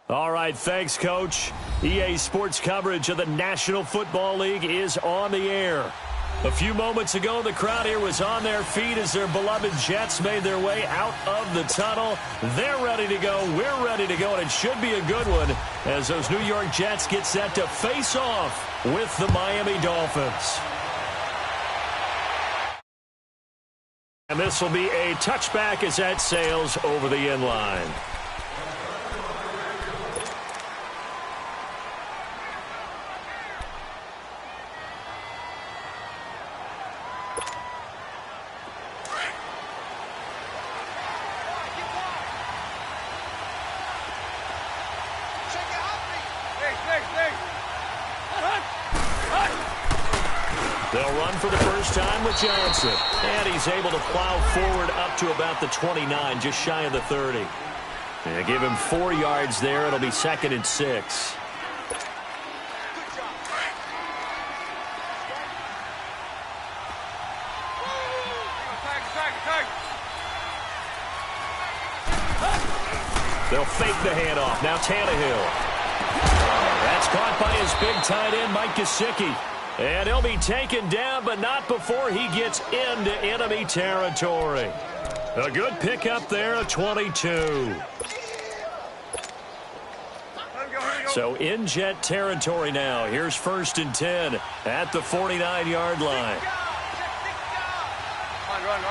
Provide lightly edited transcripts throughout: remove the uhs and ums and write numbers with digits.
All right, thanks, Coach. EA Sports coverage of the National Football League is on the air. A few moments ago, the crowd here was on their feet as their beloved Jets made their way out of the tunnel. They're ready to go. We're ready to go, and it should be a good one as those New York Jets get set to face off with the Miami Dolphins. And this will be a touchback as that sails over the end line. They'll run for the first time with Johnson. And he's able to plow forward up to about the 29, just shy of the 30. They give him 4 yards there. It'll be 2nd and 6. They'll fake the handoff. Now Tannehill. That's caught by his big tight end, Mike Gesicki. And he'll be taken down, but not before he gets into enemy territory. A good pickup there, a 22. So in Jet territory now. Here's 1st and 10 at the 49-yard line. Run.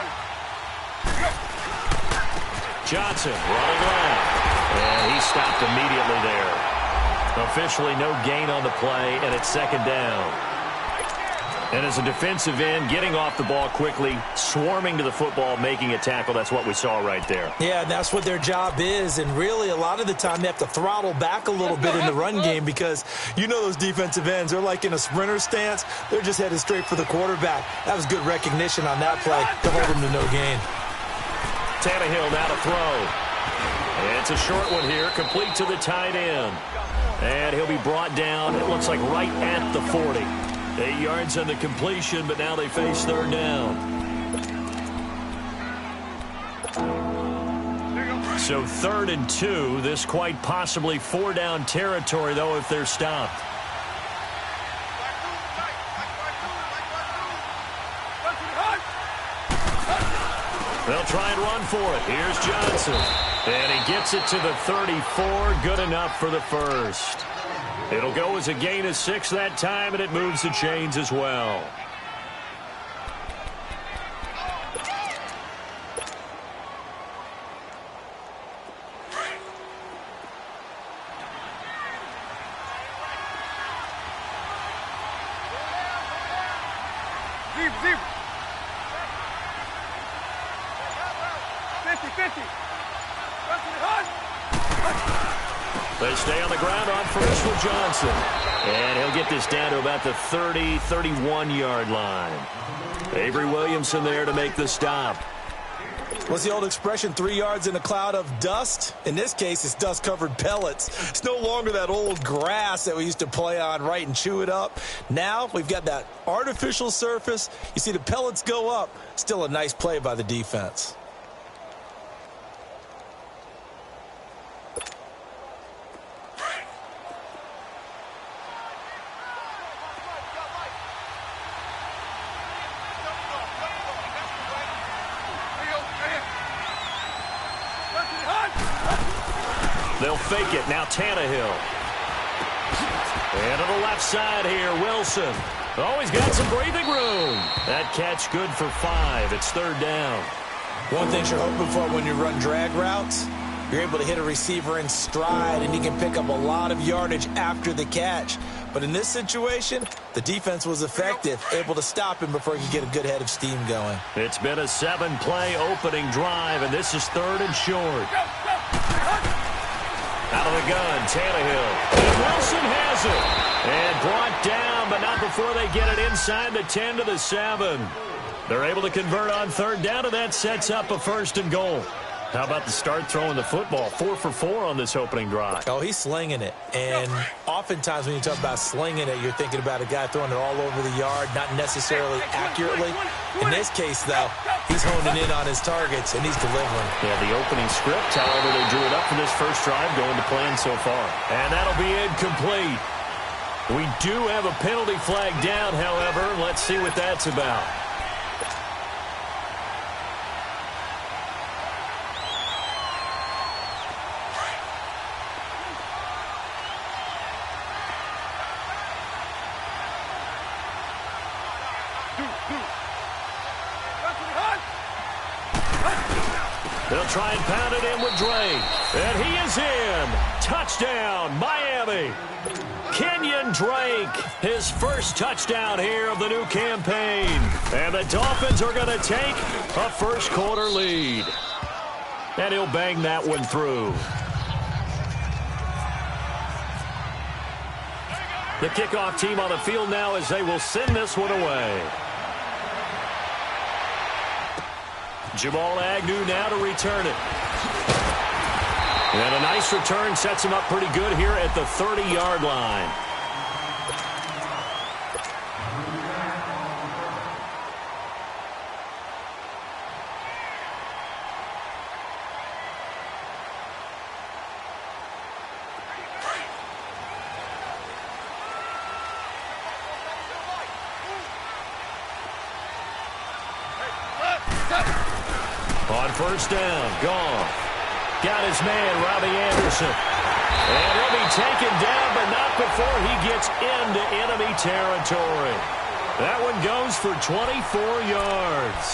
Johnson running left. And he stopped immediately there. Officially no gain on the play, and it's 2nd down. And as a defensive end, getting off the ball quickly, swarming to the football, making a tackle, that's what we saw right there. Yeah, and that's what their job is. And really, a lot of the time, they have to throttle back a little bit in the run game because you know those defensive ends, they're like in a sprinter stance. They're just headed straight for the quarterback. That was good recognition on that play to hold them to no gain. Tannehill now to throw. It's a short one here, complete to the tight end. And he'll be brought down, it looks like right at the 40. 8 yards on the completion, but now they face 3rd down. So 3rd and 2. This quite possibly 4-down territory, though, if they're stopped. They'll try and run for it. Here's Johnson. And he gets it to the 34. Good enough for the first. It'll go as a gain of 6 that time, and it moves the chains as well. Deep. 50. They stay on the ground on first with Johnson. And he'll get this down to about the 30, 31-yard line. Avery Williamson there to make the stop. What's the old expression, 3 yards in a cloud of dust? In this case, it's dust-covered pellets. It's no longer that old grass that we used to play on, right, and chew it up. Now we've got that artificial surface. You see the pellets go up. Still a nice play by the defense. They'll fake it. Now Tannehill. And to the left side here, Wilson. Oh, he's got some breathing room. That catch good for 5. It's 3rd down. One thing you're hoping for when you run drag routes, you're able to hit a receiver in stride, and he can pick up a lot of yardage after the catch. But in this situation, the defense was effective, able to stop him before he could get a good head of steam going. It's been a 7-play opening drive, and this is 3rd and short. Out of the gun, Tannehill. And Wilson has it. And brought down, but not before they get it inside the 10 to the 7. They're able to convert on 3rd down, and that sets up a 1st and goal. How about the start throwing the football? 4 for 4 on this opening drive. Oh, he's slinging it. And oftentimes when you talk about slinging it, you're thinking about a guy throwing it all over the yard, not necessarily accurately. In this case, though, he's honing in on his targets, and he's delivering. Yeah, the opening script, however, they drew it up for this first drive, going to plan so far. And that'll be incomplete. We do have a penalty flag down, however. Let's see what that's about. They'll try and pound it in with Drake. And he is in. Touchdown, Miami. Kenyon Drake, his first touchdown here of the new campaign. And the Dolphins are going to take a first quarter lead. And he'll bang that one through. The kickoff team on the field now as they will send this one away. Jamal Agnew now to return it. And a nice return sets him up pretty good here at the 30-yard line. On first down, Goff. Got his man, Robbie Anderson. And he'll be taken down, but not before he gets into enemy territory. That one goes for 24 yards.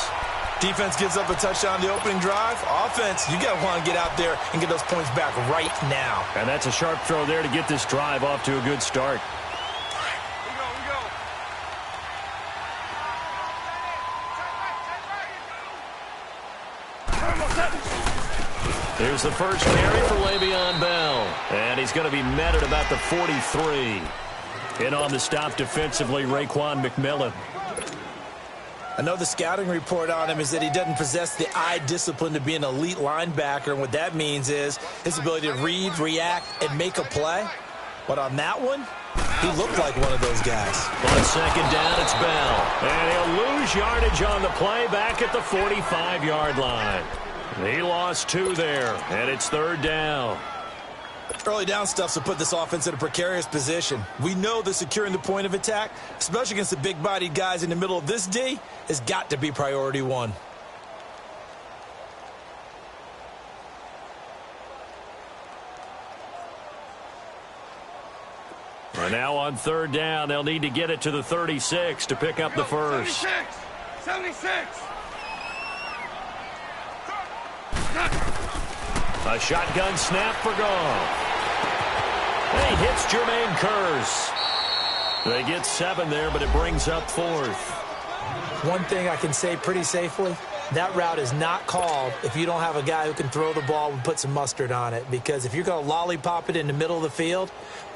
Defense gives up a touchdown the opening drive. Offense, you got to want to get out there and get those points back right now. And that's a sharp throw there to get this drive off to a good start. Here's the first carry for Le'Veon Bell. And he's going to be met at about the 43. In on the stop defensively, Raekwon McMillan. I know the scouting report on him is that he doesn't possess the eye discipline to be an elite linebacker. And what that means is his ability to read, react, and make a play. But on that one, he looked like one of those guys. On second down, it's Bell. And he'll lose yardage on the play back at the 45-yard line. He lost 2 there, and it's third down. Early down stuff to put this offense in a precarious position. We know that securing the point of attack, especially against the big-bodied guys in the middle of this D, has got to be priority one. And now on third down, they'll need to get it to the 36 to pick up the first. 76! A shotgun snap for Goff. And he hits Jermaine Kearse. They get 7 there, but it brings up 4th. One thing I can say pretty safely, that route is not called if you don't have a guy who can throw the ball and put some mustard on it. Because if you're going to lollipop it in the middle of the field,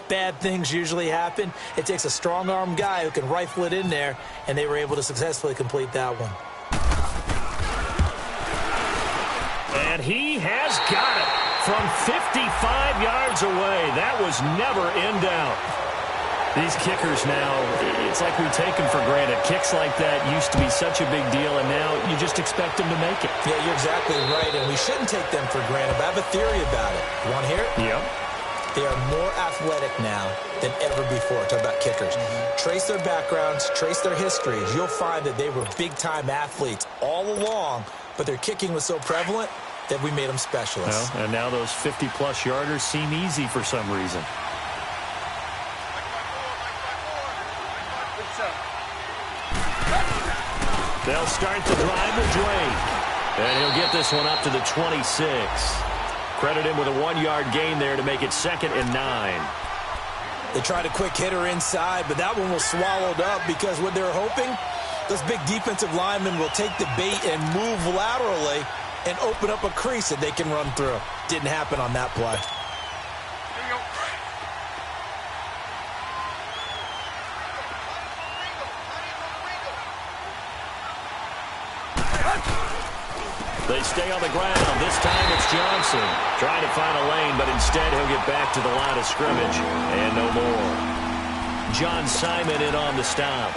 bad things usually happen. It takes a strong-arm guy who can rifle it in there, and they were able to successfully complete that one. And he has got it from 55 yards away. That was never in doubt. These kickers now, it's like we take them for granted. Kicks like that used to be such a big deal, and now you just expect them to make it. Yeah, you're exactly right, and we shouldn't take them for granted. But I have a theory about it. You want to hear it? Yep. They are more athletic now than ever before. Talk about kickers. Trace their backgrounds, trace their histories. You'll find that they were big-time athletes all along, but their kicking was so prevalent that we made them specialists. Well, and now those 50-plus yarders seem easy for some reason. They'll start the drive with Drake. And he'll get this one up to the 26. Credit him with a 1-yard gain there to make it 2nd and 9. They tried a quick hitter inside, but that one was swallowed up because what they're hoping, those big defensive linemen will take the bait and move laterally and open up a crease that they can run through. Didn't happen on that play. They stay on the ground. This time it's Johnson trying to find a lane, but instead he'll get back to the line of scrimmage and no more. John Simon in on the stop.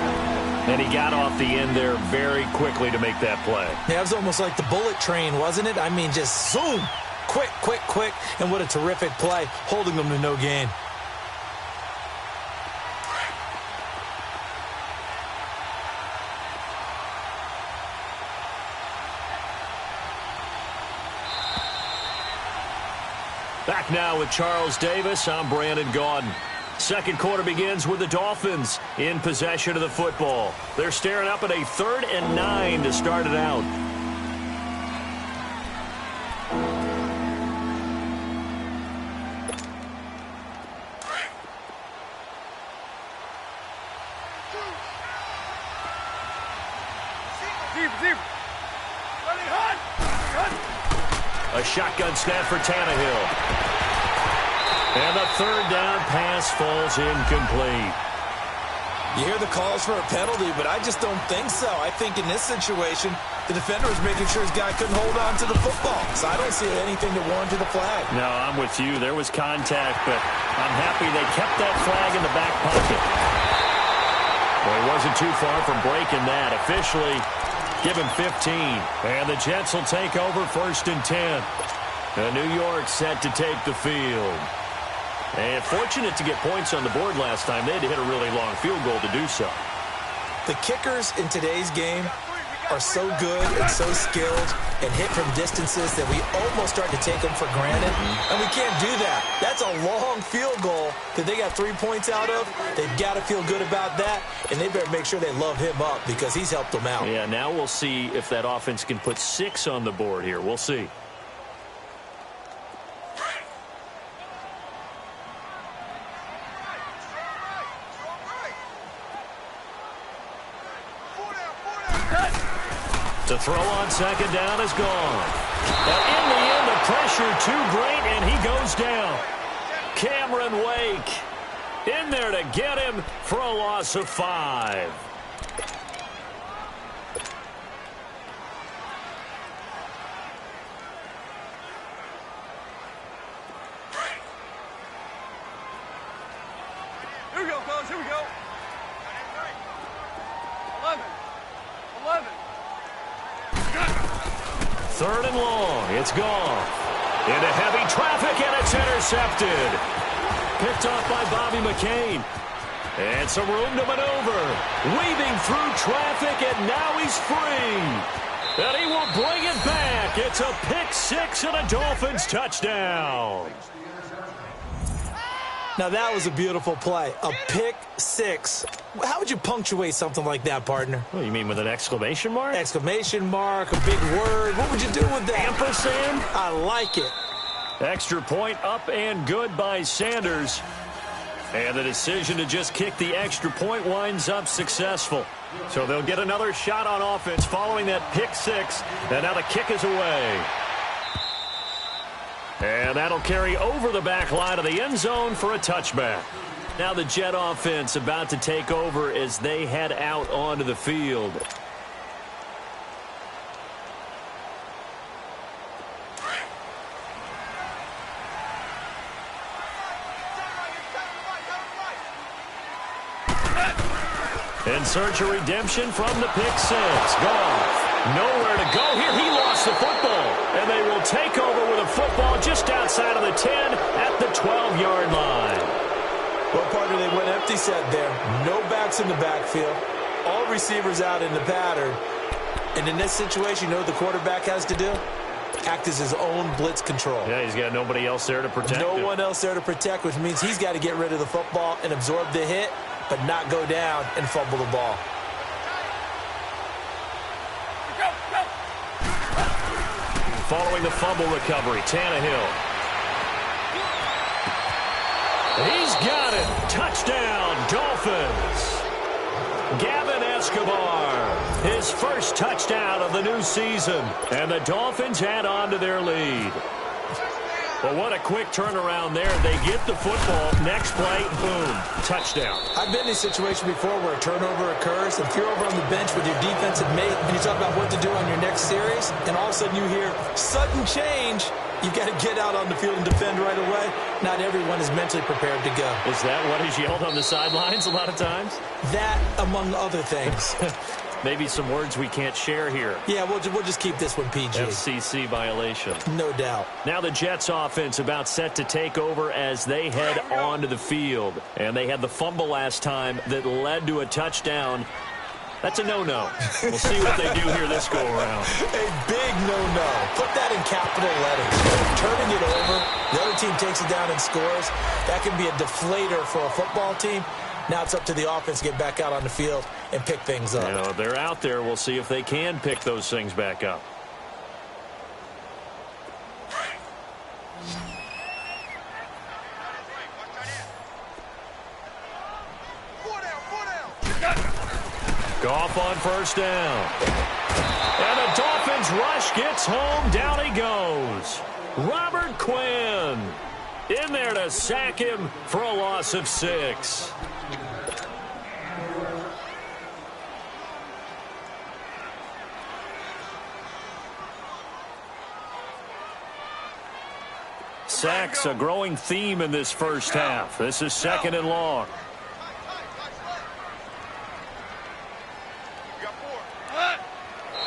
And he got off the end there very quickly to make that play. Yeah, it was almost like the bullet train, wasn't it? I mean, just zoom. Quick, quick, quick. And what a terrific play, holding them to no gain. Back now with Charles Davis. I'm Brandon Gaudin. Second quarter begins with the Dolphins in possession of the football. They're staring up at a 3rd and 9 to start it out. A shotgun snap for Tannehill. And the 3rd down pass falls incomplete. You hear the calls for a penalty, but I just don't think so. I think in this situation, the defender was making sure his guy couldn't hold on to the football. So I don't see anything to warrant the flag. No, I'm with you. There was contact, but I'm happy they kept that flag in the back pocket. Well, he wasn't too far from breaking that. Officially, give him 15. And the Jets will take over 1st and 10. New York set to take the field. And fortunate to get points on the board last time. They had to hit a really long field goal to do so. The kickers in today's game are so good and so skilled and hit from distances that we almost start to take them for granted. And we can't do that. That's a long field goal that they got 3 points out of. They've got to feel good about that, and they better make sure they love him up because he's helped them out. Yeah, now we'll see if that offense can put 6 on the board here. We'll see. The throw on 2nd down is gone. But in the end, the pressure too great, and he goes down. Cameron Wake in there to get him for a loss of 5. Here we go, fellas. Here we go. 11. 11. 3rd and long. It's gone. Into heavy traffic, and it's intercepted. Picked off by Bobby McCain. And some room to maneuver. Weaving through traffic, and now he's free. And he will bring it back. It's a pick 6 and a Dolphins touchdown. Now, that was a beautiful play. A pick 6. How would you punctuate something like that, partner? Oh, you mean with an exclamation mark? Exclamation mark, a big word. What would you do with that? Ampersand? I like it. Extra point up and good by Sanders. And the decision to just kick the extra point winds up successful. So they'll get another shot on offense following that pick 6. And now the kick is away. And that'll carry over the back line of the end zone for a touchback. Now the Jet offense about to take over as they head out onto the field. In search of redemption from the pick 6. Goff. Nowhere to go here. He lost the football. And they will take over with a football just outside of the 10 at the 12-yard line. Well, partner, they went empty set there. No backs in the backfield. All receivers out in the pattern. And in this situation, you know what the quarterback has to do? Act as his own blitz control. Yeah, he's got nobody else there to protect him. No one else there to protect, which means he's got to get rid of the football and absorb the hit, but not go down and fumble the ball. Following the fumble recovery, Tannehill. He's got it. Touchdown, Dolphins. Gavin Escobar, his first touchdown of the new season. And the Dolphins add on to their lead. Well, what a quick turnaround there. They get the football. Next play, boom, touchdown. I've been in a situation before where a turnover occurs. If you're over on the bench with your defensive mate and you talk about what to do on your next series, and all of a sudden you hear sudden change, you've got to get out on the field and defend right away. Not everyone is mentally prepared to go. Is that what is yelled on the sidelines a lot of times? That, among other things. Maybe some words we can't share here. Yeah, we'll just keep this one PG. FCC violation. No doubt. Now the Jets offense about set to take over as they head onto the field. And they had the fumble last time that led to a touchdown. That's a no-no. We'll see what they do here this go-around. A big no-no. Put that in capital letters. Turning it over, the other team takes it down and scores. That can be a deflator for a football team. Now it's up to the offense to get back out on the field and pick things up. You know, they're out there. We'll see if they can pick those things back up. Goff on first down. And the Dolphins rush gets home. Down he goes. Robert Quinn in there to sack him for a loss of 6. Sacks, a growing theme in this first half. This is 2nd and long.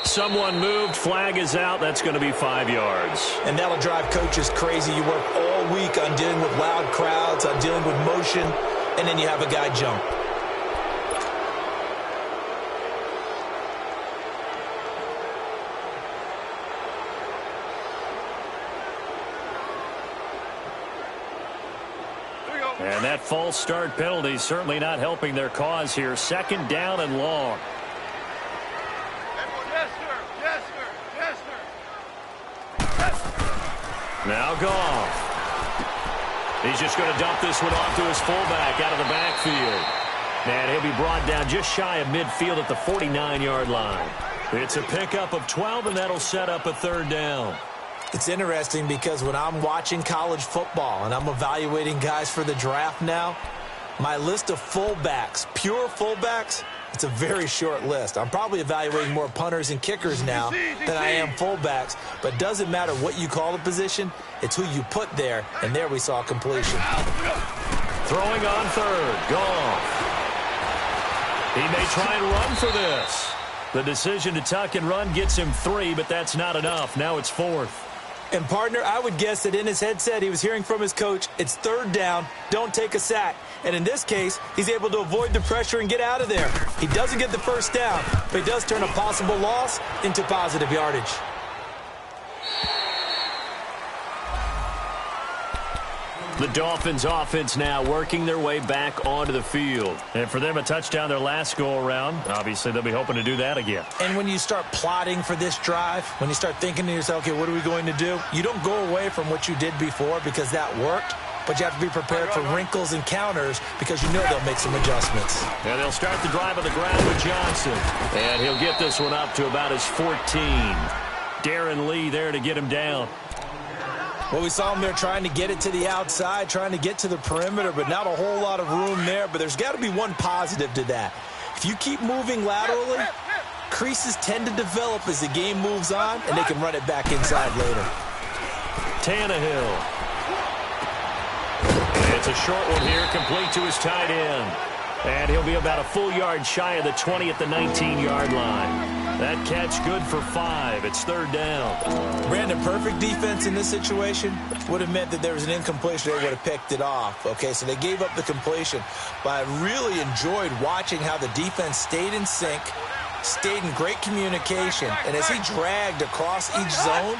Someone moved. Flag is out. That's going to be 5 yards. And that'll drive coaches crazy. You work all week on dealing with loud crowds, on dealing with motion, and then you have a guy jump. And that false start penalty certainly not helping their cause here. 2nd down and long. Yes, sir. Yes, sir. Yes, sir. Now Goff. He's just going to dump this one off to his fullback out of the backfield. And he'll be brought down just shy of midfield at the 49-yard line. It's a pickup of 12, and that'll set up a 3rd down. It's interesting because when I'm watching college football and I'm evaluating guys for the draft now, my list of fullbacks, pure fullbacks, it's a very short list. I'm probably evaluating more punters and kickers now than I am fullbacks, but it doesn't matter what you call the position, it's who you put there, and there we saw completion. Throwing on 3rd, Goff. He may try and run for this. The decision to tuck and run gets him 3, but that's not enough. Now it's 4th. And, partner, I would guess that in his headset he was hearing from his coach, it's 3rd down, don't take a sack. And in this case, he's able to avoid the pressure and get out of there. He doesn't get the first down, but he does turn a possible loss into positive yardage. The Dolphins offense now working their way back onto the field. And for them, a touchdown their last go-around. Obviously, they'll be hoping to do that again. And when you start plotting for this drive, when you start thinking to yourself, okay, what are we going to do? You don't go away from what you did before because that worked, but you have to be prepared for wrinkles and counters because you know they'll make some adjustments. And they'll start the drive on the ground with Johnson. And he'll get this one up to about his 14. Darren Lee there to get him down. Well, we saw him there trying to get it to the outside, trying to get to the perimeter, but not a whole lot of room there. But there's got to be one positive to that. If you keep moving laterally, creases tend to develop as the game moves on, and they can run it back inside later. Tannehill. And it's a short one here, complete to his tight end. And he'll be about a full yard shy of the 20 at the 19-yard line. That catch good for 5. It's 3rd down. Brandon, perfect defense in this situation would have meant that there was an incompletion. They would have picked it off. Okay, so they gave up the completion. But I really enjoyed watching how the defense stayed in sync, stayed in great communication. And as he dragged across each zone,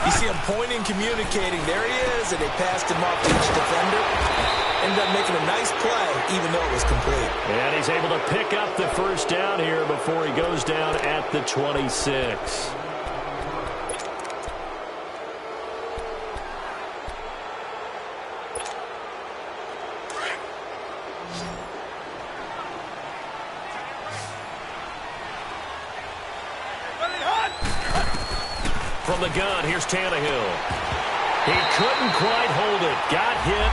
you see him pointing, communicating. There he is, and they passed him off to each defender. Ended up making a nice play, even though it was complete. And he's able to pick up the first down here before he goes down at the 26. From the gun, here's Tannehill. He couldn't quite hold it. Got hit.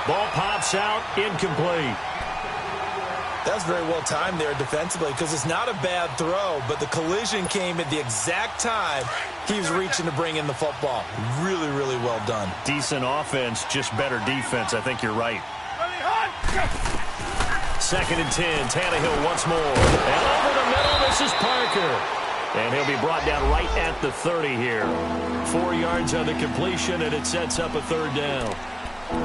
Ball pops out. Incomplete. That was very well timed there defensively because it's not a bad throw, but the collision came at the exact time he was reaching to bring in the football. Really, really well done. Decent offense, just better defense. I think you're right. 2nd and 10. Tannehill once more. And over the middle, this is Parker. And he'll be brought down right at the 30 here. 4 yards on the completion, and it sets up a 3rd down.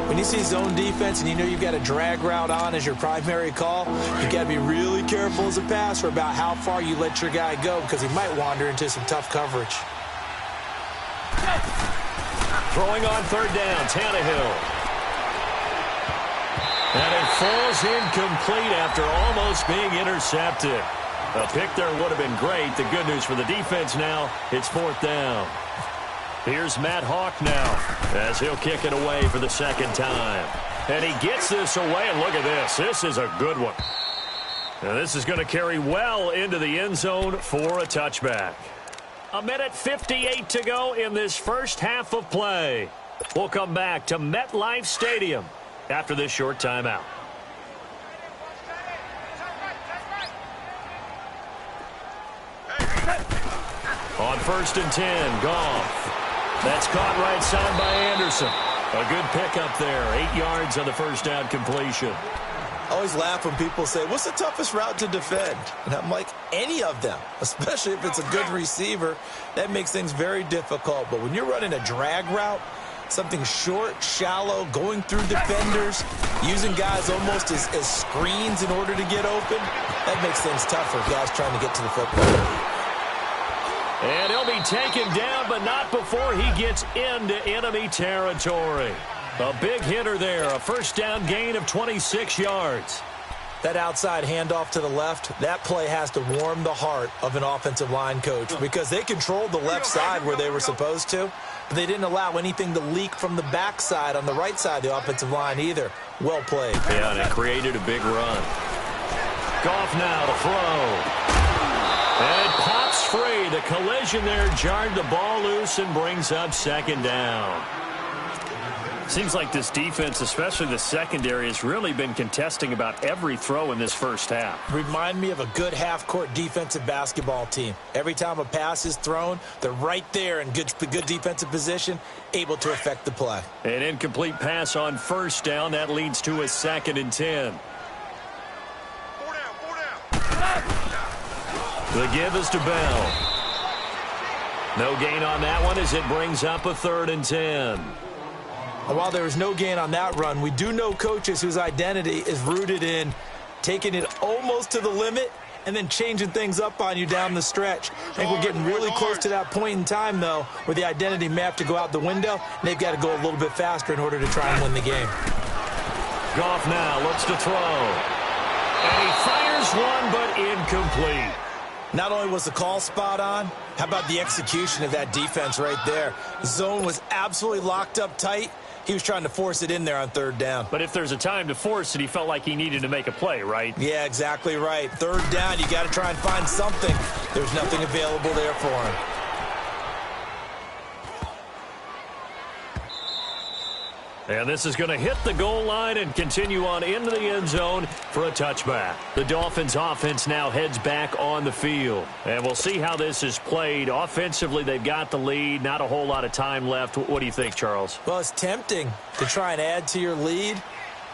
When you see zone defense and you know you've got a drag route on as your primary call, you've got to be really careful as a passer about how far you let your guy go because he might wander into some tough coverage. Throwing on 3rd down, Tannehill. And it falls incomplete after almost being intercepted. A pick there would have been great. The good news for the defense now, it's 4th down. Here's Matt Hawk now as he'll kick it away for the 2nd time. And he gets this away, and look at this. This is a good one. Now this is going to carry well into the end zone for a touchback. 1:58 to go in this first half of play. We'll come back to MetLife Stadium after this short timeout. On 1st and 10, Goff. That's caught right side by Anderson. A good pickup there. 8 yards on the 1st down completion. I always laugh when people say, what's the toughest route to defend? And I'm like, any of them, especially if it's a good receiver. That makes things very difficult. But when you're running a drag route, something short, shallow, going through defenders, using guys almost as screens in order to get open, that makes things tougher, guys trying to get to the football. And he'll be taken down, but not before he gets into enemy territory. A big hitter there, a 1st down gain of 26 yards. That outside handoff to the left, that play has to warm the heart of an offensive line coach because they controlled the left side where they were supposed to, but they didn't allow anything to leak from the backside on the right side of the offensive line either. Well played. Yeah, and it created a big run. Goff now to throw. And it pops free. The collision there jarred the ball loose and brings up 2nd down. Seems like this defense, especially the secondary, has really been contesting about every throw in this first half. Remind me of a good half-court defensive basketball team. Every time a pass is thrown, they're right there in good defensive position, able to affect the play. An incomplete pass on 1st down. That leads to a 2nd and 10. The give is to Bell. No gain on that one as it brings up a 3rd and 10. And while there was no gain on that run, we do know coaches whose identity is rooted in taking it almost to the limit and then changing things up on you down the stretch. I think we're getting really close to that point in time, though, where the identity may have to go out the window, and they've got to go a little bit faster in order to try and win the game. Goff now looks to throw. And he fires one, but incomplete. Not only was the call spot on, how about the execution of that defense right there? The zone was absolutely locked up tight. He was trying to force it in there on 3rd down. But if there's a time to force it, he felt like he needed to make a play, right? Yeah, exactly right. 3rd down, you got to try and find something. There's nothing available there for him. And this is going to hit the goal line and continue on into the end zone for a touchback. The Dolphins offense now heads back on the field. And we'll see how this is played. Offensively, they've got the lead. Not a whole lot of time left. What do you think, Charles? Well, it's tempting to try and add to your lead,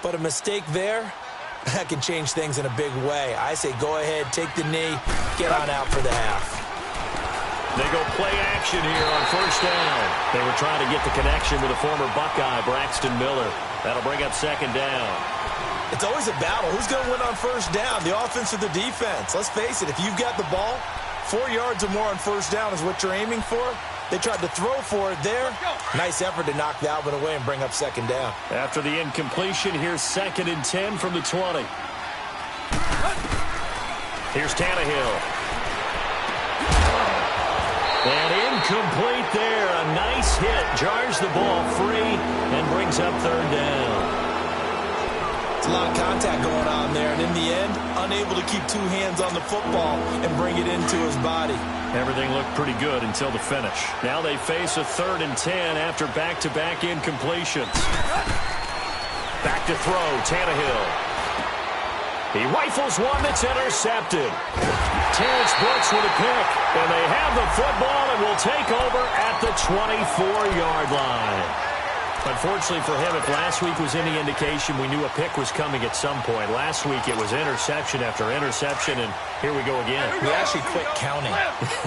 but a mistake there, that can change things in a big way. I say go ahead, take the knee, get on out for the half. They go play action here on 1st down. They were trying to get the connection with a former Buckeye, Braxton Miller. That'll bring up 2nd down. It's always a battle. Who's going to win on 1st down, the offense or the defense? Let's face it, if you've got the ball, 4 yards or more on 1st down is what you're aiming for. They tried to throw for it there. Nice effort to knock that one away and bring up 2nd down. After the incompletion, here's 2nd and 10 from the 20. Here's Tannehill. And incomplete there. A nice hit. Jars the ball free and brings up 3rd down. It's A lot of contact going on there, and in the end, unable to keep two hands on the football and bring it into his body. Everything looked pretty good until the finish. Now they face a 3rd and 10 after back-to-back incompletions. Back to throw, Tannehill. He rifles one that's intercepted. Terrence Brooks with a pick, and they have the football and will take over at the 24-yard line. Unfortunately for him, if last week was any indication, we knew a pick was coming at some point. Last week it was interception after interception, and here we go again. We actually quit counting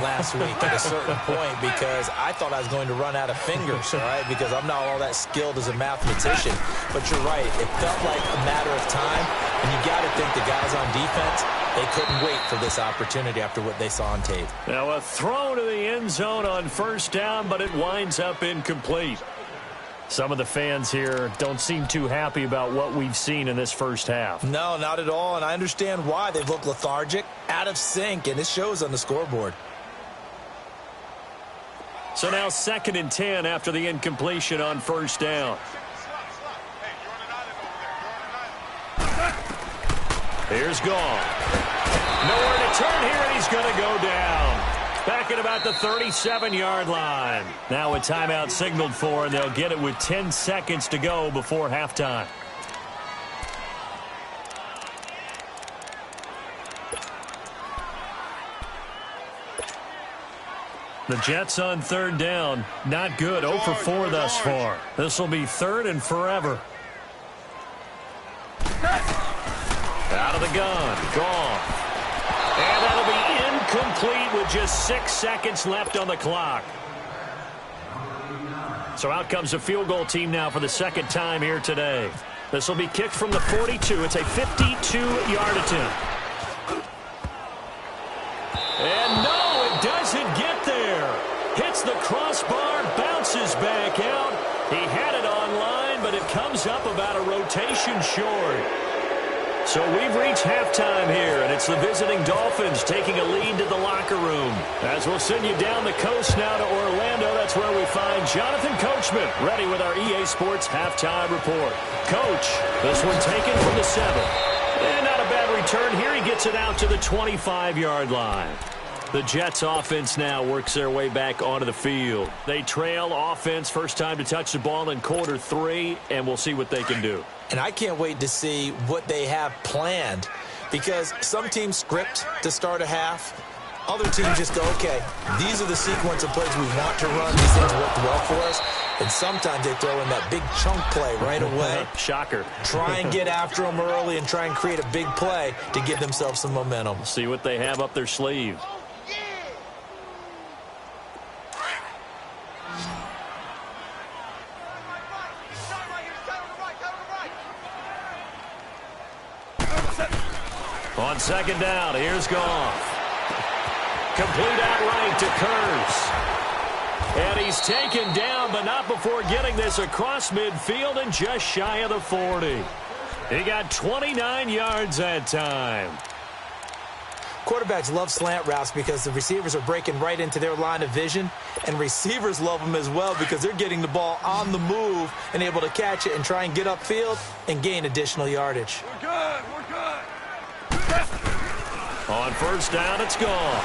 last week at a certain point because I thought I was going to run out of fingers, all right, because I'm not all that skilled as a mathematician. But you're right. It felt like a matter of time, and you got to think the guys on defense, they couldn't wait for this opportunity after what they saw on tape. Now a throw to the end zone on 1st down, but it winds up incomplete. Some of the fans here don't seem too happy about what we've seen in this first half. No, not at all, and I understand why. They've looked lethargic, out of sync, and it shows on the scoreboard. So now 2nd and 10 after the incompletion on 1st down. Here's Gone. Nowhere to turn here, and he's going to go down. Back at about the 37-yard line. Now a timeout signaled for, and they'll get it with 10 seconds to go before halftime. The Jets on 3rd down. Not good. 0 for 4 thus far. This will be 3rd and forever. Out of the gun. Gone. And that'll be incomplete with just 6 seconds left on the clock. So out comes a field goal team now for the 2nd time here today. This will be kicked from the 42. It's a 52-yard attempt. And no, it doesn't get there. Hits the crossbar, bounces back out. He had it online, but it comes up about a rotation short. So we've reached halftime here, and it's the visiting Dolphins taking a lead to the locker room. As we'll send you down the coast now to Orlando, that's where we find Jonathan Coachman, ready with our EA Sports halftime report. Coach, this one taken from the 7. And not a bad return here. He gets it out to the 25-yard line. The Jets offense now works their way back onto the field. They trail offense, first time to touch the ball in quarter 3, and we'll see what they can do. And I can't wait to see what they have planned, because some teams script to start a half. Other teams just go, okay, these are the sequence of plays we want to run. These things work well for us. And sometimes they throw in that big chunk play right away. Shocker. Try and get after them early and try and create a big play to give themselves some momentum. See what they have up their sleeve. On 2nd down, here's Goff. Complete outright to Kurz. And he's taken down, but not before getting this across midfield and just shy of the 40. He got 29 yards that time. Quarterbacks love slant routes because the receivers are breaking right into their line of vision, and receivers love them as well because they're getting the ball on the move and able to catch it and try and get upfield and gain additional yardage. We're good. We're good. On 1st down, it's gone.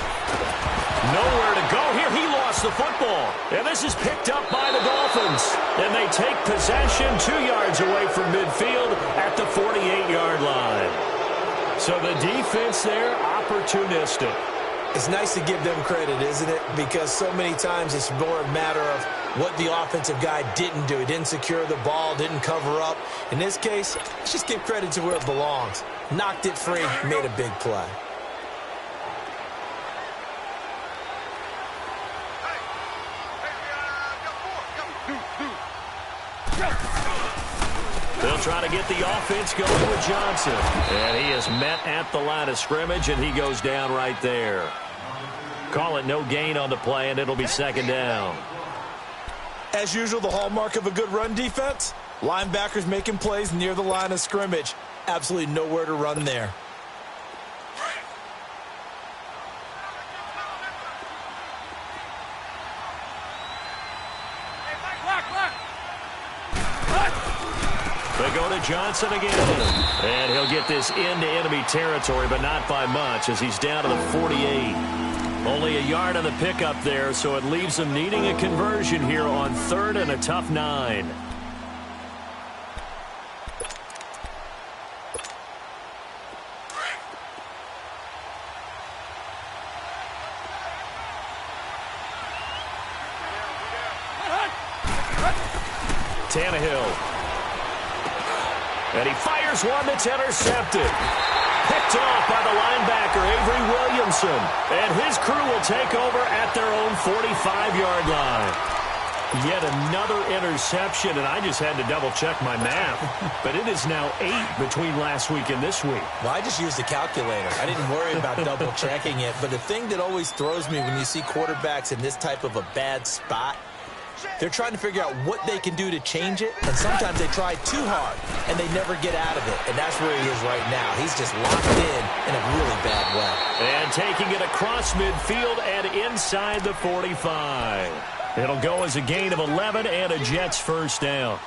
Nowhere to go here. He lost the football. And this is picked up by the Dolphins. And they take possession 2 yards away from midfield at the 48-yard line. So the defense there, opportunistic. It's nice to give them credit, isn't it? Because so many times it's more a matter of what the offensive guy didn't do. He didn't secure the ball, didn't cover up. In this case, let's just give credit to where it belongs. Knocked it free, made a big play. They'll try to get the offense going with Johnson. And he is met at the line of scrimmage, and he goes down right there. Call it no gain on the play, and it'll be 2nd down. As usual, the hallmark of a good run defense, linebackers making plays near the line of scrimmage. Absolutely nowhere to run there. They go to Johnson again. And he'll get this into enemy territory, but not by much as he's down to the 48. Only a yard on the pickup there, so it leaves him needing a conversion here on 3rd and a tough 9. Tannehill. And he fires one that's intercepted. Picked off by the linebacker, Avery Williamson. And his crew will take over at their own 45-yard line. Yet another interception, and I just had to double-check my math. But it is now 8 between last week and this week. Well, I just used a calculator. I didn't worry about double-checking it. But the thing that always throws me when you see quarterbacks in this type of a bad spot, they're trying to figure out what they can do to change it, and sometimes they try too hard, and they never get out of it, and that's where he is right now. He's just locked in a really bad way. And taking it across midfield and inside the 45. It'll go as a gain of 11 and a Jets first down.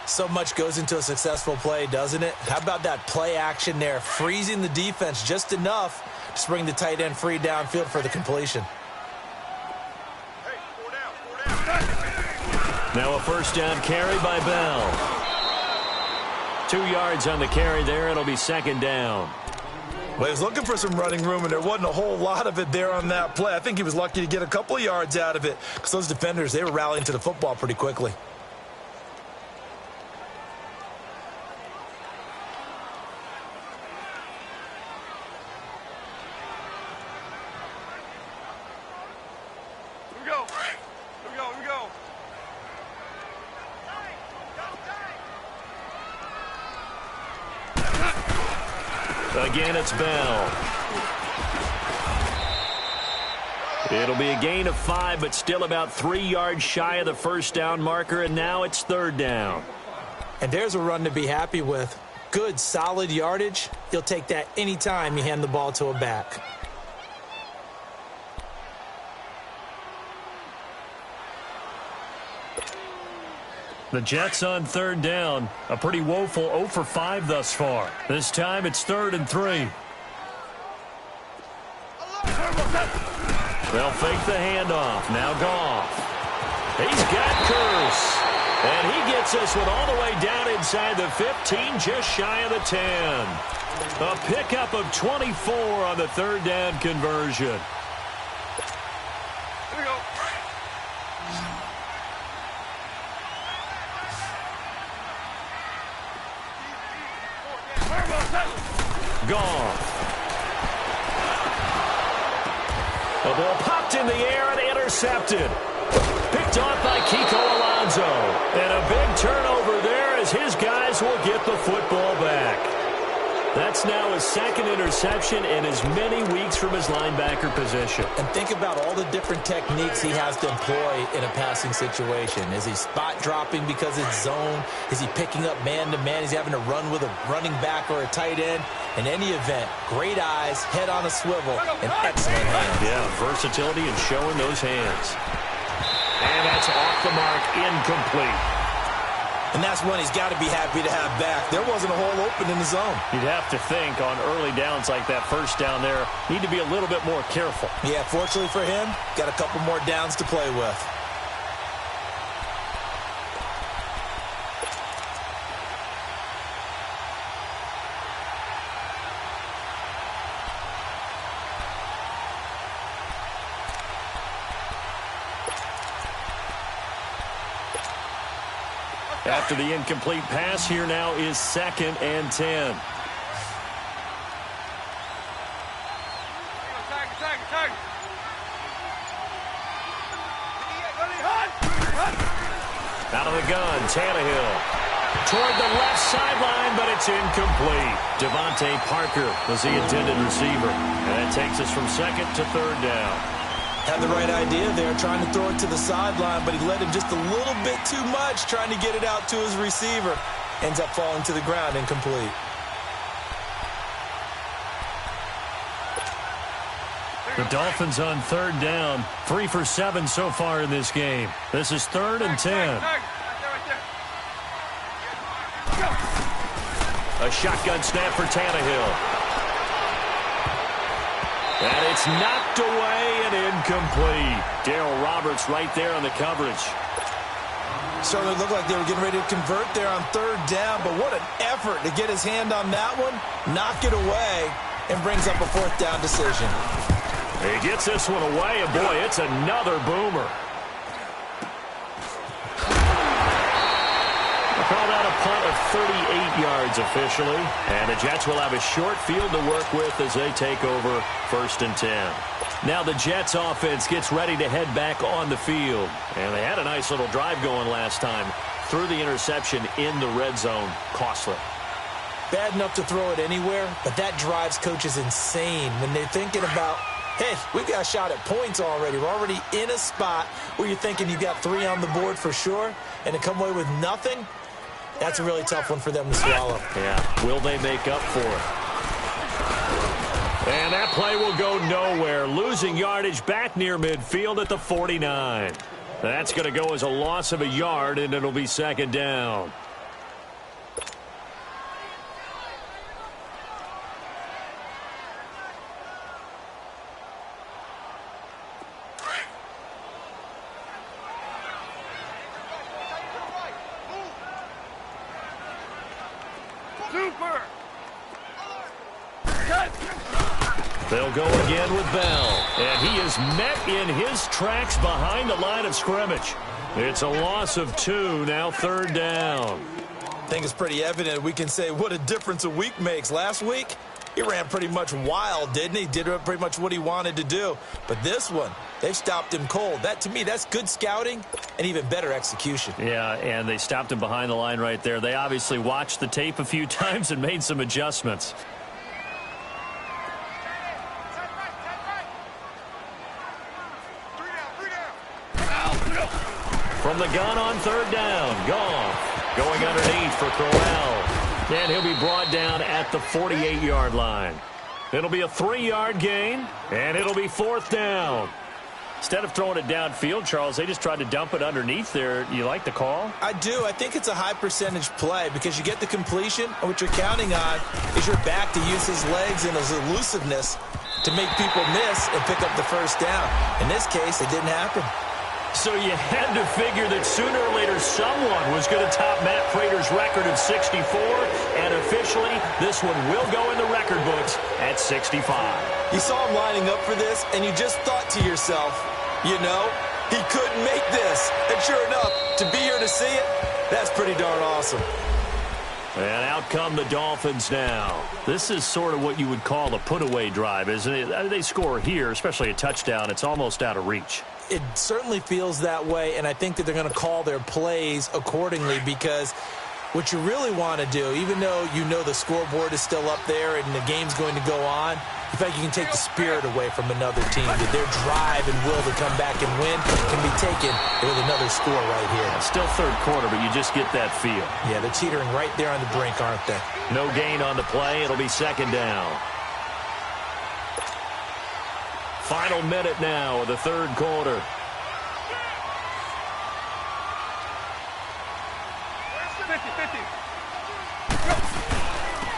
So much goes into a successful play, doesn't it? How about that play action there, freezing the defense just enough to bring the tight end free downfield for the completion. Now a first down carry by Bell. 2 yards on the carry there. It'll be second down. Well, he was looking for some running room, and there wasn't a whole lot of it there on that play. I think he was lucky to get a couple of yards out of it because those defenders, they were rallying to the football pretty quickly. Again, it's Bell. It'll be a gain of 5, but still about 3 yards shy of the first down marker, and now it's third down. And there's a run to be happy with. Good, solid yardage. You'll take that anytime you hand the ball to a back. The Jets on third down. A pretty woeful 0 for 5 thus far. This time it's 3rd and 3. They'll fake the handoff. Now Goff. He's got Curse. And he gets this one all the way down inside the 15, just shy of the 10. A pickup of 24 on the third down conversion. Goff. The ball popped in the air and intercepted. Picked off by Kiko Alonso. And a big turnover there as his guys will get the football back. That's now his second interception in as many weeks from his linebacker position. And think about all the different techniques he has to employ in a passing situation. Is he spot dropping because it's zone? Is he picking up man-to-man? Is he having to run with a running back or a tight end? In any event, great eyes, head on a swivel, and excellent hands. Yeah, versatility and showing those hands. And that's off the mark, incomplete. And that's one he's got to be happy to have back. There wasn't a hole open in the zone. You'd have to think on early downs like that first down there, need to be a little bit more careful. Yeah, fortunately for him, got a couple more downs to play with. After the incomplete pass, here now is 2nd and 10. Out of the gun, Tannehill. Toward the left sideline, but it's incomplete. Devontae Parker was the intended receiver. And that takes us from 2nd to 3rd down. Had the right idea there, trying to throw it to the sideline, but he led him just a little bit too much, trying to get it out to his receiver. Ends up falling to the ground, incomplete. The Dolphins on 3rd down, 3 for 7 so far in this game. This is 3rd and 10. A shotgun snap for Tannehill. And it's knocked away and incomplete. Darrell Roberts right there on the coverage. Certainly looked like they were getting ready to convert there on third down, but what an effort to get his hand on that one, knock it away, and brings up a fourth down decision. He gets this one away, and boy, it's another boomer. Call that a punt of 38 yards officially. And the Jets will have a short field to work with as they take over 1st and 10. Now the Jets offense gets ready to head back on the field. And they had a nice little drive going last time. Threw the interception in the red zone. Costly. Bad enough to throw it anywhere, but that drives coaches insane when they're thinking about, hey, we've got a shot at points already. We're already in a spot where you're thinking you got 3 on the board for sure, and to come away with nothing, that's a really tough one for them to swallow. Yeah, will they make up for it? And that play will go nowhere. Losing yardage back near midfield at the 49. That's going to go as a loss of a yard, and it'll be 2nd down. Super! They'll go again with Bell. And he is met in his tracks behind the line of scrimmage. It's a loss of 2, now 3rd down. I think it's pretty evident we can say what a difference a week makes. Last week, he ran pretty much wild, didn't he? Did pretty much what he wanted to do. But this one, they've stopped him cold. That, to me, that's good scouting and even better execution. Yeah, and they stopped him behind the line right there. They obviously watched the tape a few times and made some adjustments. From the gun on 3rd down, Goff going underneath for Crowell. And he'll be brought down at the 48-yard line. It'll be a 3-yard gain, and it'll be 4th down. Instead of throwing it downfield, Charles, they just tried to dump it underneath there. You like the call? I do. I think it's a high percentage play because you get the completion, and what you're counting on is your back to use his legs and his elusiveness to make people miss and pick up the 1st down. In this case, it didn't happen. So you had to figure that sooner or later someone was going to top Matt Prater's record of 64, and officially this one will go in the record books at 65. You saw him lining up for this, and you just thought to yourself, you know, he could make this. And sure enough, to be here to see it, that's pretty darn awesome. And out come the Dolphins now. This is sort of what you would call a put-away drive, isn't it? They score here, especially a touchdown. It's almost out of reach. It certainly feels that way, and I think that they're going to call their plays accordingly because what you really want to do, even though you know the scoreboard is still up there and the game's going to go on, in fact, you can take the spirit away from another team. That their drive and will to come back and win can be taken with another score right here. Still 3rd quarter, but you just get that feel. Yeah, they're teetering right there on the brink, aren't they? No gain on the play. It'll be 2nd down. Final minute now of the 3rd quarter.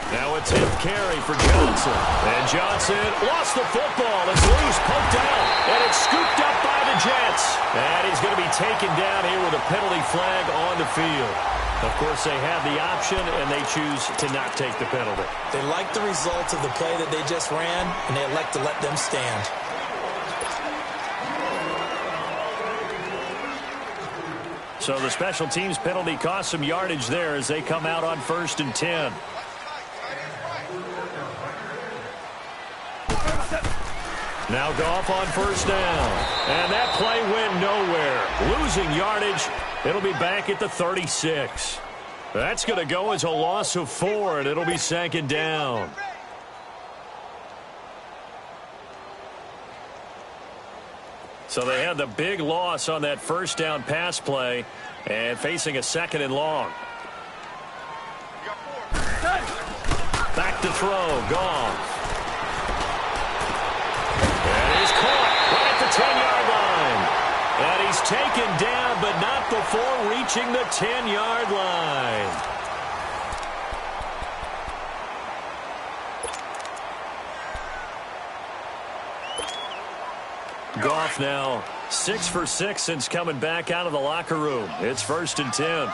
Now it's hit carry for Johnson. And Johnson lost the football. It's loose, poked out, and it's scooped up by the Jets. And he's going to be taken down here with a penalty flag on the field. Of course, they have the option, and they choose to not take the penalty. They like the results of the play that they just ran, and they elect to let them stand. So the special teams penalty cost some yardage there as they come out on 1st and 10. Now Goff on 1st down. And that play went nowhere. Losing yardage. It'll be back at the 36. That's going to go as a loss of 4, and it'll be 2nd down. So they had the big loss on that 1st down pass play and facing a 2nd and long. Back to throw. Goff. And he's caught right at the 10-yard line. And he's taken down, but not before reaching the 10-yard line. Goff now 6 for 6 since coming back out of the locker room. It's 1st and 10.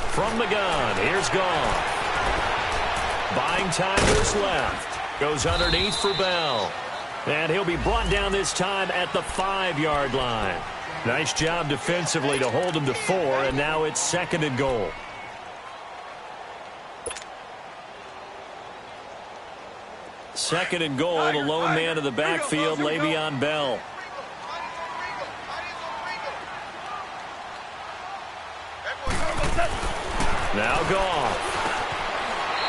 From the gun, here's Goff. Buying time to his left. Goes underneath for Bell. And he'll be brought down this time at the 5-yard line. Nice job defensively to hold him to 4, and now it's 2nd and goal. Second and goal, the lone man in the backfield, Le'Veon Bell. Now Goff.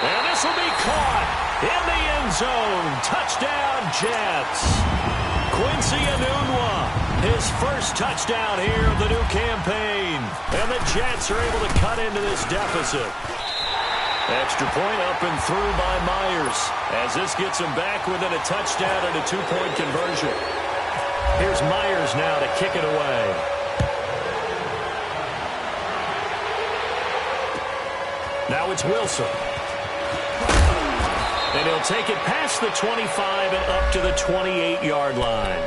And this will be caught in the end zone. Touchdown, Jets. Quincy Enunwa, his first touchdown here of the new campaign. And the Jets are able to cut into this deficit. Extra point up and through by Myers, as this gets him back within a touchdown and a 2-point conversion. Here's Myers now to kick it away. Now it's Wilson. And he'll take it past the 25 and up to the 28-yard line.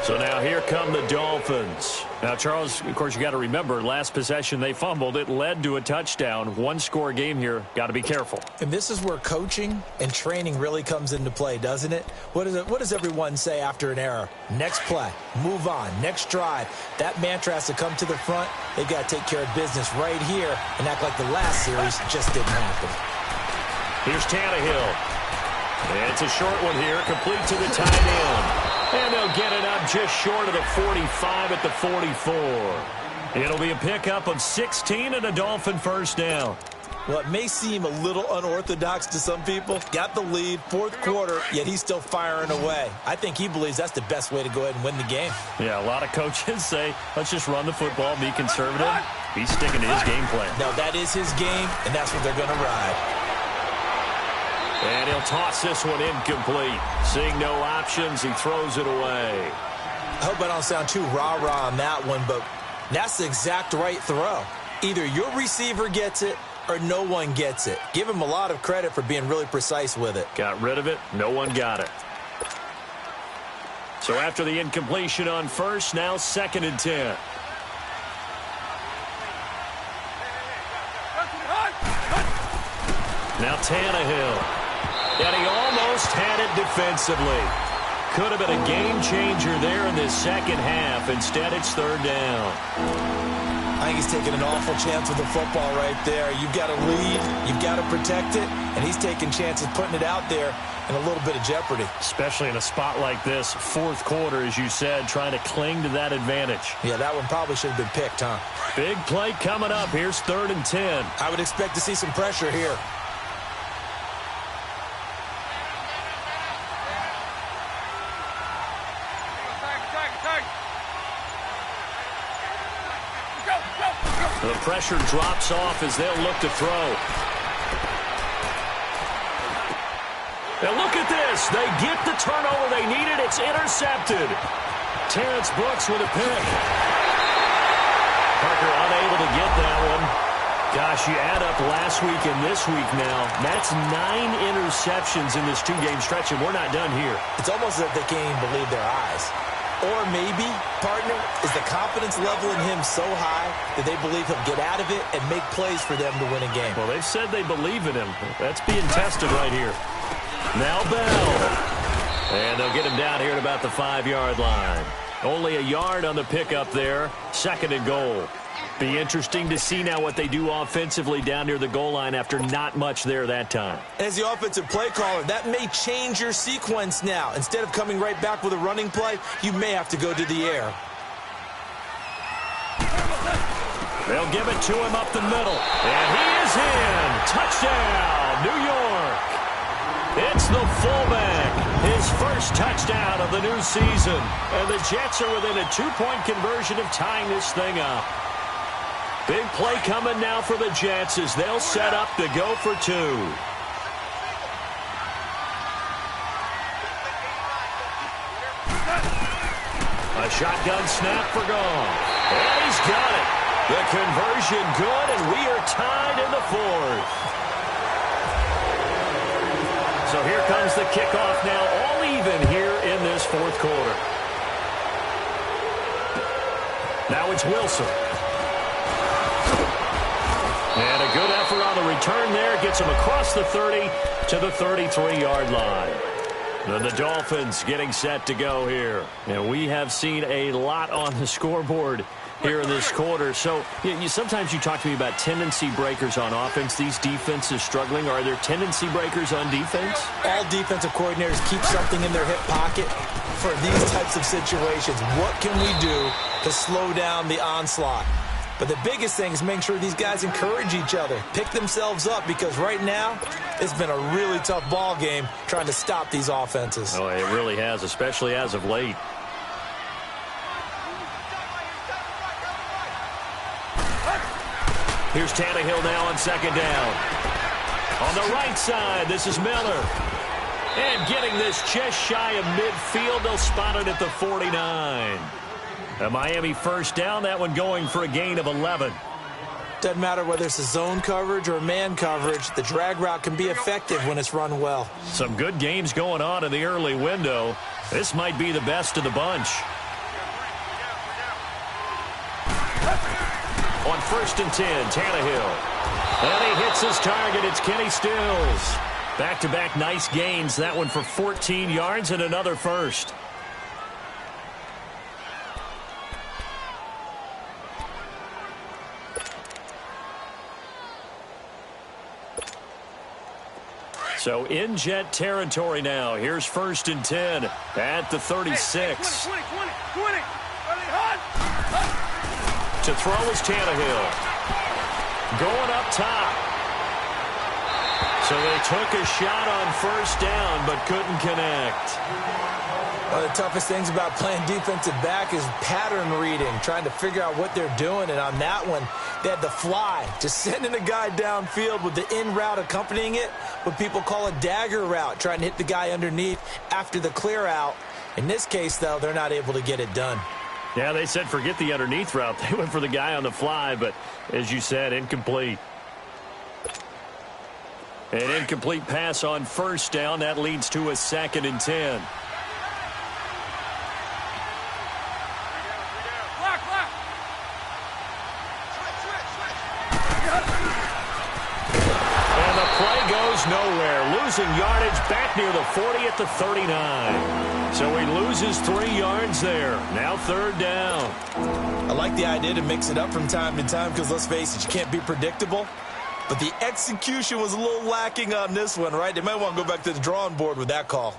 So now here come the Dolphins. Now, Charles, of course, you got to remember, last possession they fumbled. It led to a touchdown. One-score game here. Got to be careful. And this is where coaching and training really comes into play, doesn't it? What does everyone say after an error? Next play, move on, next drive. That mantra has to come to the front. They've got to take care of business right here and act like the last series just didn't happen. Here's Tannehill. And it's a short one here, complete to the tight end. And they'll get it up just short of the 45 at the 44. It'll be a pickup of 16 and a Dolphin first down. Well, it may seem a little unorthodox to some people. Got the lead, 4th quarter, yet he's still firing away. I think he believes that's the best way to go ahead and win the game. Yeah, a lot of coaches say, let's just run the football, be conservative. He's sticking to his game plan. No, that is his game, and that's what they're going to ride. And he'll toss this one incomplete. Seeing no options, he throws it away. I hope I don't sound too rah-rah on that one, but that's the exact right throw. Either your receiver gets it or no one gets it. Give him a lot of credit for being really precise with it. Got rid of it. No one got it. So after the incompletion on first, now 2nd and 10. Now Tannehill. And he almost had it defensively. Could have been a game changer there in this second half. Instead, it's 3rd down. I think he's taking an awful chance with the football right there. You've got to lead, you've got to protect it, and he's taking chances putting it out there in a little bit of jeopardy. Especially in a spot like this, 4th quarter, as you said, trying to cling to that advantage. Yeah, that one probably should have been picked, huh? Big play coming up. Here's 3rd and 10. I would expect to see some pressure here. The pressure drops off as they'll look to throw. And look at this. They get the turnover they needed. It's intercepted. Terrence Brooks with a pick. Parker unable to get that one. Gosh, you add up last week and this week now. That's 9 interceptions in this 2-game stretch, and we're not done here. It's almost as if they can't even believe their eyes. Or maybe, partner, is the confidence level in him so high that they believe he'll get out of it and make plays for them to win a game. Well, they've said they believe in him. That's being tested right here. Now Bell. And they'll get him down here at about the 5-yard line. Only a yard on the pickup there. 2nd and goal. Be interesting to see now what they do offensively down near the goal line after not much there that time. As the offensive play caller, that may change your sequence now. Instead of coming right back with a running play, you may have to go to the air. They'll give it to him up the middle. And he is in. Touchdown, New York. It's the fullback. His first touchdown of the new season. And the Jets are within a 2-point conversion of tying this thing up. Big play coming now for the Jets as they'll set up to go for 2. A shotgun snap for Goff. And he's got it. The conversion good, and we are tied in the 4th. So here comes the kickoff now, all even here in this fourth quarter. Now it's Wilson. And a good effort on the return there. Gets him across the 30 to the 33-yard line. And the Dolphins getting set to go here. And we have seen a lot on the scoreboard here in this quarter. So sometimes you talk to me about tendency breakers on offense. These defenses struggling. Are there tendency breakers on defense? All defensive coordinators keep something in their hip pocket for these types of situations. What can we do to slow down the onslaught? But the biggest thing is making sure these guys encourage each other, pick themselves up, because right now it's been a really tough ball game trying to stop these offenses. Oh, it really has, especially as of late. Here's Tannehill now on second down. On the right side, this is Miller. And getting this just shy of midfield, they'll spot it at the 49. A Miami first down, that one going for a gain of 11. Doesn't matter whether it's a zone coverage or man coverage, the drag route can be effective when it's run well. Some good games going on in the early window. This might be the best of the bunch. On 1st and 10, Tannehill. And he hits his target. It's Kenny Stills. Back-to-back nice gains. That one for 14 yards and another first. So in jet territory now. Here's 1st and 10 at the 36. 20. To throw is Tannehill. Going up top. So they took a shot on 1st down but couldn't connect. One of the toughest things about playing defensive back is pattern reading, trying to figure out what they're doing. And on that one, they had the fly, just sending a guy downfield with the in route accompanying it, what people call a dagger route, trying to hit the guy underneath after the clear out. In this case, though, they're not able to get it done. Yeah, they said forget the underneath route. They went for the guy on the fly, but as you said, incomplete. An incomplete pass on 1st down. That leads to a 2nd and 10. And the play goes nowhere. Losing yardage back near the 40 at the 39. So he loses 3 yards there. Now 3rd down. I like the idea to mix it up from time to time because, let's face it, you can't be predictable. But the execution was a little lacking on this one, right? They might want to go back to the drawing board with that call.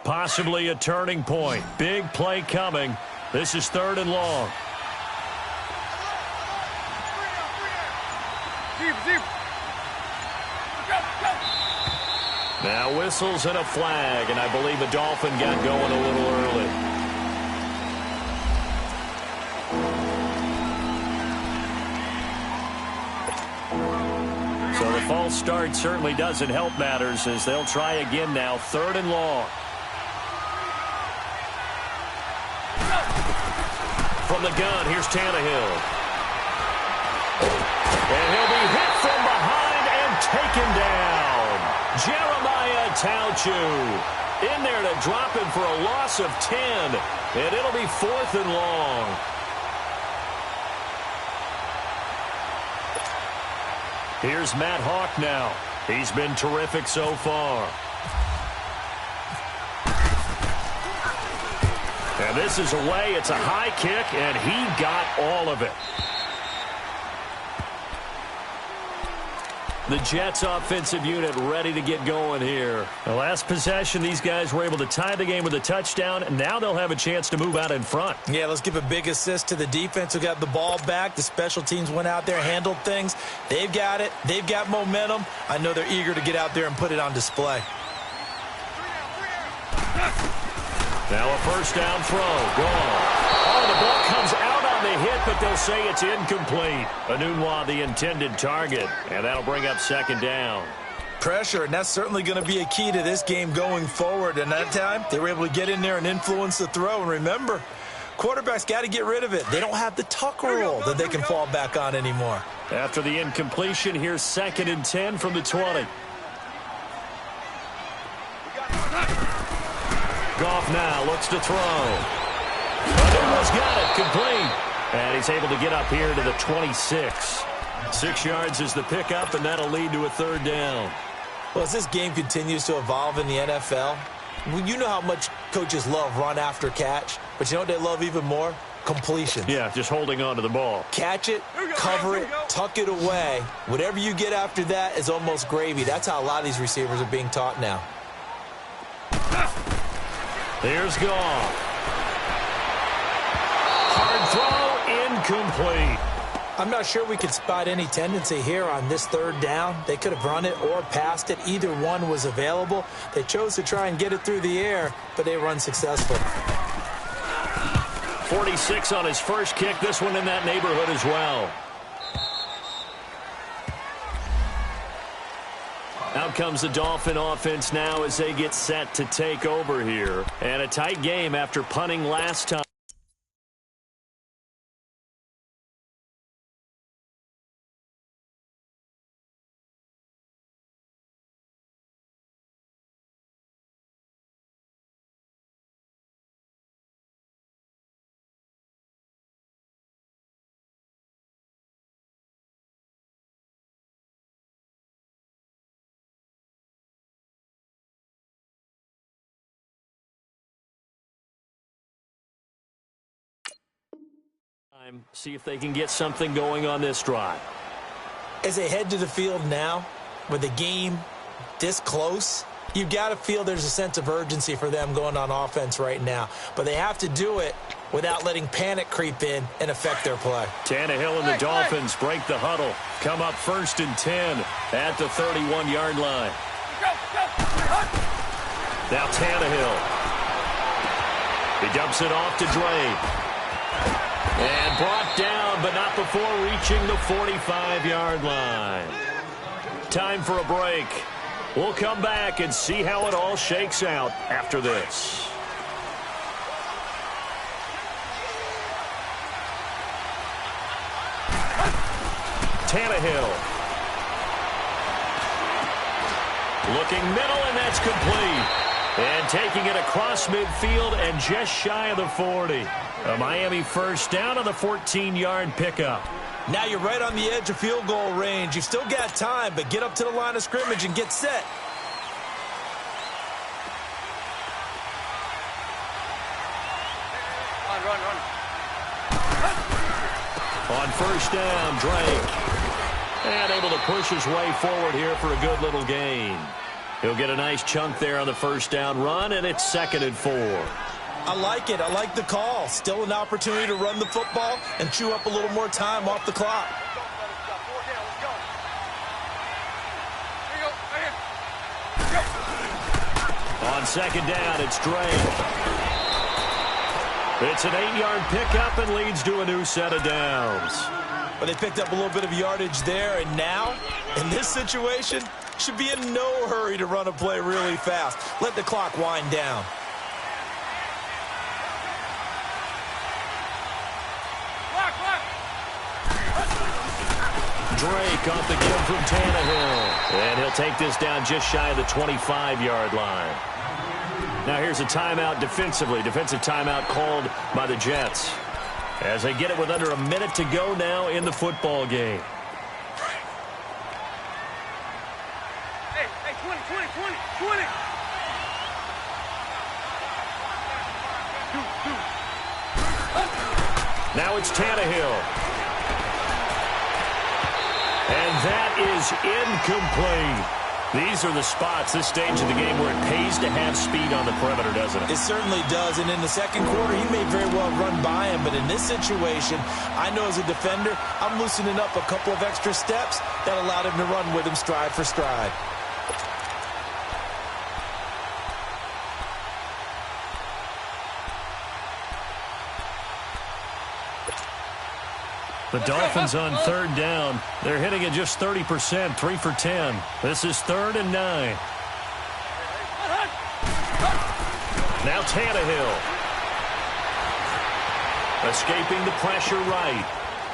Possibly a turning point. Big play coming. This is 3rd and long. Deep. Now whistles and a flag, and I believe a Dolphin got going a little early. So the false start certainly doesn't help matters as they'll try again now. 3rd and long. From the gun, here's Tannehill. And he'll be hit from behind and taken down. Jeremiah Tauchu in there to drop him for a loss of 10. And it'll be 4th and long. Here's Matt Hawk now. He's been terrific so far. And this is away. It's a high kick, and he got all of it. The Jets offensive unit ready to get going here. The last possession, these guys were able to tie the game with a touchdown. Now they'll have a chance to move out in front. Yeah, let's give a big assist to the defense who got the ball back. The special teams went out there, handled things. They've got it. They've got momentum. I know they're eager to get out there and put it on display. Now a 1st down throw. Gone. Oh, the ball comes out on the hit, but they'll say it's incomplete. Anunwa, the intended target, and that'll bring up 2nd down. Pressure, and that's certainly going to be a key to this game going forward. And that time, they were able to get in there and influence the throw. And remember, Quarterback's got to get rid of it. They don't have the tuck rule that they can fall back on anymore. After the incompletion, here's 2nd and 10 from the 20. Goff now looks to throw. He's got it, complete. And he's able to get up here to the 26. 6 yards is the pickup, and that'll lead to a 3rd down. Well, as this game continues to evolve in the NFL, you know how much coaches love run after catch, but you know what they love even more? Completion. Yeah, just holding on to the ball. Catch it, cover it, tuck it away. Whatever you get after that is almost gravy. That's how a lot of these receivers are being taught now. There's Goff. Hard throw, incomplete. I'm not sure we could spot any tendency here on this 3rd down. They could have run it or passed it. Either one was available. They chose to try and get it through the air, but they were unsuccessful. 46 on his first kick. This one in that neighborhood as well. Out comes the Dolphin offense now as they get set to take over here. And a tight game after punting last time. See if they can get something going on this drive. As they head to the field now, with the game this close, you've got to feel there's a sense of urgency for them going on offense right now. But they have to do it without letting panic creep in and affect their play. Tannehill and the Dolphins break the huddle. Come up 1st and 10 at the 31-yard line. Now Tannehill. He dumps it off to Dre. And brought down, but not before reaching the 45-yard line. Time for a break. We'll come back and see how it all shakes out after this. Tannehill. Looking middle, and that's complete. And taking it across midfield and just shy of the 40. A Miami 1st down on the 14-yard pickup. Now you're right on the edge of field goal range. You've still got time, but get up to the line of scrimmage and get set. Run. On 1st down, Drake. And able to push his way forward here for a good little gain. He'll get a nice chunk there on the 1st down run, and it's 2nd and 4. I like it. I like the call. Still an opportunity to run the football and chew up a little more time off the clock. On 2nd down, it's Drake. It's an 8-yard pickup and leads to a new set of downs. But they picked up a little bit of yardage there, and now, in this situation, should be in no hurry to run a play really fast. Let the clock wind down. Drake off the give from Tannehill. And he'll take this down just shy of the 25-yard line. Now here's a timeout defensively. Defensive timeout called by the Jets. As they get it with under a minute to go now in the football game. Hey, 20. Now it's Tannehill. And that is incomplete. These are the spots, this stage of the game, where it pays to have speed on the perimeter, doesn't it? It certainly does, and in the second quarter, he may very well run by him, but in this situation, I know as a defender, I'm loosening up a couple of extra steps that allowed him to run with him stride for stride. The Dolphins on 3rd down. They're hitting it just 30%, 3 for 10. This is 3rd and 9. Now Tannehill. Escaping the pressure right.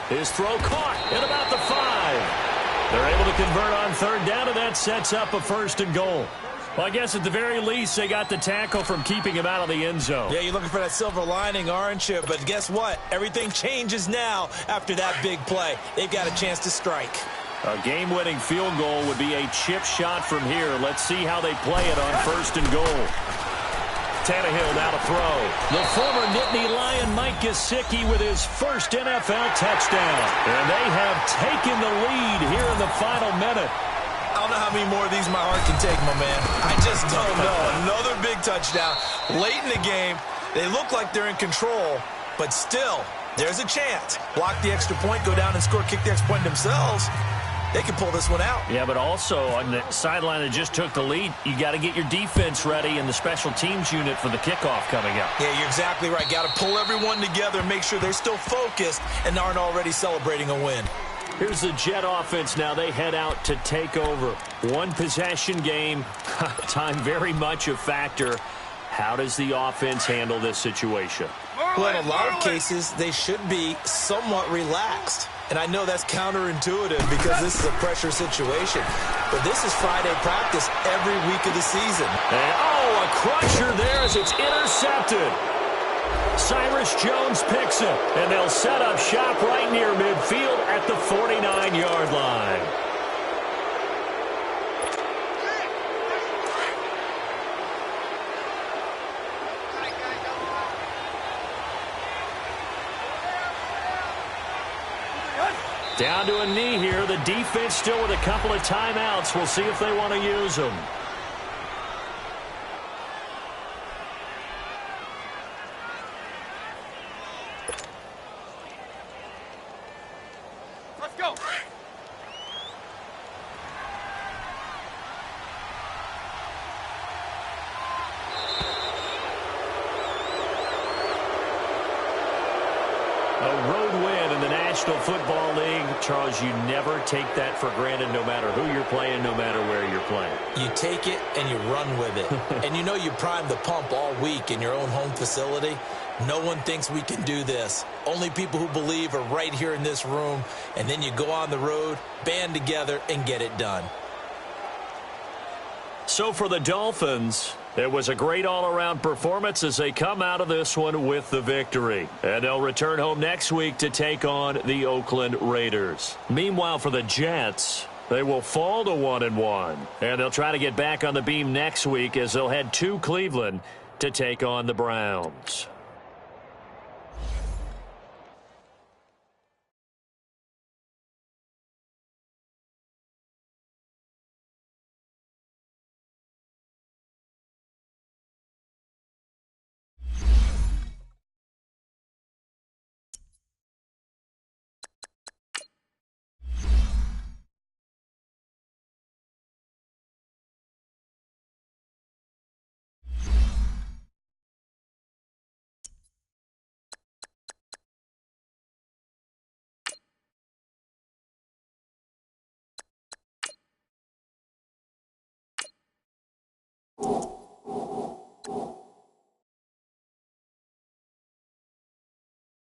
His throw caught at about the 5. They're able to convert on third down, and that sets up a 1st and goal. Well, I guess at the very least, they got the tackle from keeping him out of the end zone. Yeah, you're looking for that silver lining, aren't you? But guess what? Everything changes now after that big play. They've got a chance to strike. A game-winning field goal would be a chip shot from here. Let's see how they play it on 1st and goal. Tannehill now to throw. The former Nittany Lion Mike Gesicki with his first NFL touchdown. And they have taken the lead here in the final minute. I don't know how many more of these my heart can take, my man. I just don't know. Another big touchdown. Late in the game, they look like they're in control, but still, there's a chance. Block the extra point, go down and score, kick the extra point themselves. They can pull this one out. Yeah, but also on the sideline that just took the lead, you got to get your defense ready and the special teams unit for the kickoff coming up. Yeah, you're exactly right. Got to pull everyone together and make sure they're still focused and aren't already celebrating a win. Here's the Jet offense now. They head out to take over. One possession game. Time very much a factor. How does the offense handle this situation? Well, in a lot of cases, they should be somewhat relaxed. And I know that's counterintuitive because this is a pressure situation. But this is Friday practice every week of the season. And, oh, a crusher there as it's intercepted. Cyrus Jones picks it, and they'll set up shop right near midfield at the 49-yard line. Down to a knee here. The defense still with a couple of timeouts. We'll see if they want to use them. Let's go. A road win in the National Football League. Charles, you never take that for granted no matter who you're playing, no matter where you're playing. You take it and you run with it. And you know you primed the pump all week in your own home facility. No one thinks we can do this. Only people who believe are right here in this room. And then you go on the road, band together, and get it done. So for the Dolphins, it was a great all-around performance as they come out of this one with the victory. And they'll return home next week to take on the Oakland Raiders. Meanwhile, for the Jets, they will fall to 1-1. And they'll try to get back on the beam next week as they'll head to Cleveland to take on the Browns. You